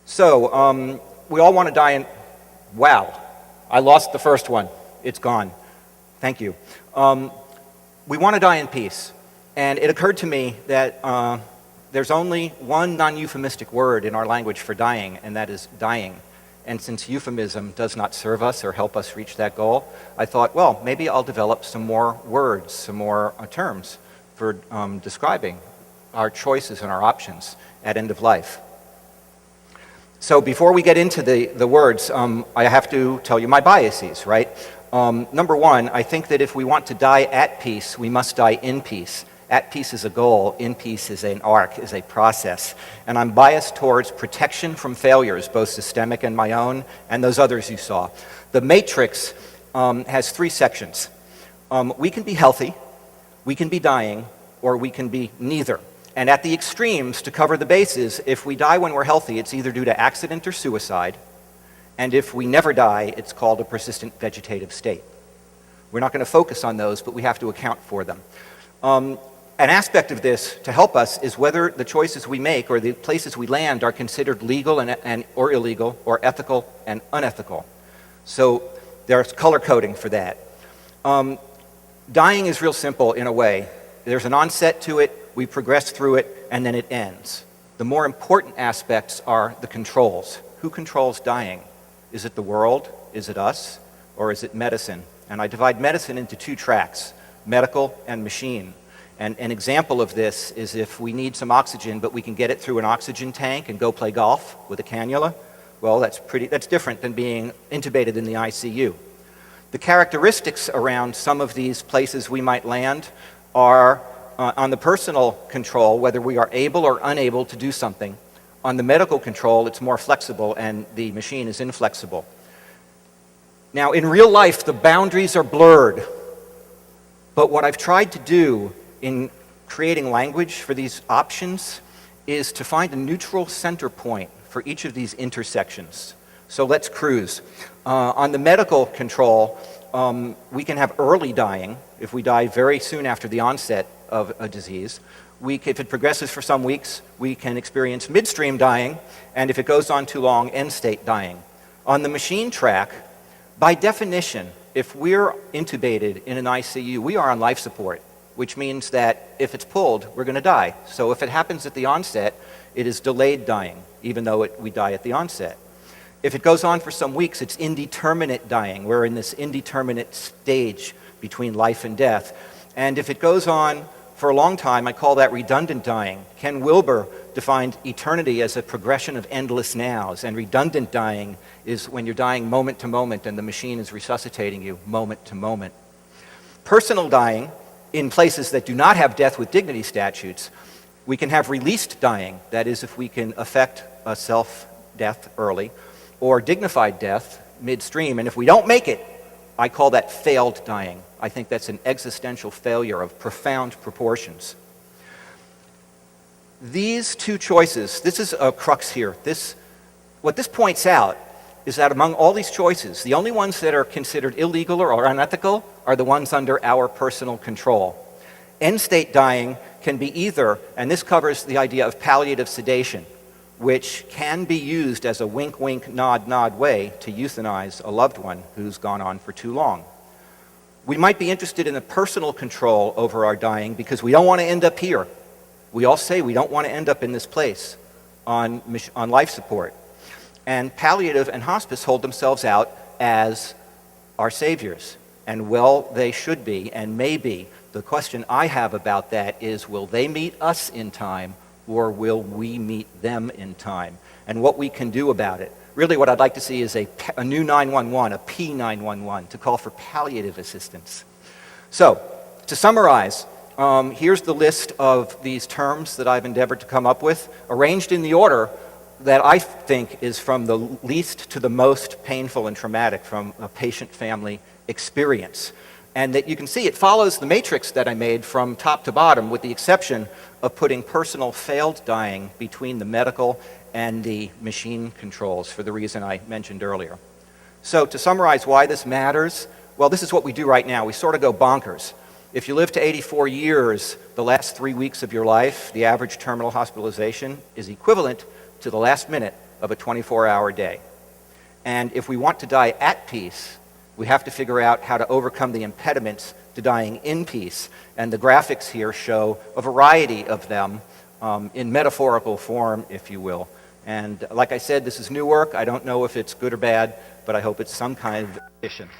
So, we all want to die in... Wow, I lost the first one. It's gone. Thank you. We want to die in peace. And it occurred to me that there's only one non-euphemistic word in our language for dying, and that is dying. And since euphemism does not serve us or help us reach that goal, I thought, well, maybe I'll develop some more words, some more terms for describing our choices and our options at end of life. So before we get into the words, I have to tell you my biases, right? Number one, I think that if we want to die at peace, we must die in peace. At peace is a goal, in peace is an arc, is a process. And I'm biased towards protection from failures, both systemic and my own, and those others you saw. The matrix has three sections. We can be healthy, we can be dying, or we can be neither. And at the extremes, to cover the bases, if we die when we're healthy, it's either due to accident or suicide. And if we never die, it's called a persistent vegetative state. We're not going to focus on those, but we have to account for them. An aspect of this to help us is whether the choices we make or the places we land are considered legal or illegal, or ethical and unethical. So there's color coding for that. Dying is real simple in a way. There's an onset to it, we progress through it, and then it ends. The more important aspects are the controls. Who controls dying? Is it the world? Is it us? Or is it medicine? And I divide medicine into two tracks, medical and machine. And an example of this is if we need some oxygen, but we can get it through an oxygen tank and go play golf with a cannula, well, that's different than being intubated in the ICU. The characteristics around some of these places we might land are on the personal control, whether we are able or unable to do something. On the medical control, it's more flexible, and the machine is inflexible. Now, in real life, the boundaries are blurred. But what I've tried to do in creating language for these options is to find a neutral center point for each of these intersections. So let's cruise. On the medical control, we can have early dying if we die very soon after the onset of a disease. If it progresses for some weeks, we can experience midstream dying, and if it goes on too long, end-state dying. On the machine track, by definition, if we're intubated in an ICU, we are on life support, which means that if it's pulled, we're going to die. So if it happens at the onset, it is delayed dying, even though we die at the onset. If it goes on for some weeks, it's indeterminate dying. We're in this indeterminate stage between life and death. And if it goes on for a long time, I call that redundant dying. Ken Wilber defined eternity as a progression of endless nows, and redundant dying is when you're dying moment to moment and the machine is resuscitating you moment to moment. Personal dying, in places that do not have death with dignity statutes, we can have released dying, that is, if we can effect a self-death early, or dignified death midstream, and if we don't make it, I call that failed dying. I think that's an existential failure of profound proportions. These two choices, this is a crux here. What this points out is that among all these choices, the only ones that are considered illegal or unethical are the ones under our personal control. End-state dying can be either, and this covers the idea of palliative sedation, which can be used as a wink-wink, nod-nod way to euthanize a loved one who's gone on for too long. We might be interested in the personal control over our dying because we don't want to end up here. We all say we don't want to end up in this place on life support. And palliative and hospice hold themselves out as our saviors. And well, they should be and may be. The question I have about that is, will they meet us in time, or will we meet them in time? And what we can do about it. Really what I'd like to see is a new 911, a P911, to call for palliative assistance. So, to summarize, here's the list of these terms that I've endeavored to come up with, arranged in the order that I think is from the least to the most painful and traumatic from a patient-family experience. And that you can see it follows the matrix that I made from top to bottom, with the exception of putting personal failed dying between the medical and the machine controls for the reason I mentioned earlier. So to summarize why this matters, well, this is what we do right now. We sort of go bonkers. If you live to 84 years, the last 3 weeks of your life, the average terminal hospitalization is equivalent to the last minute of a 24-hour day. And if we want to die at peace, we have to figure out how to overcome the impediments to dying in peace. And the graphics here show a variety of them in metaphorical form, if you will. And like I said, this is new work. I don't know if it's good or bad, but I hope it's some kind of addition.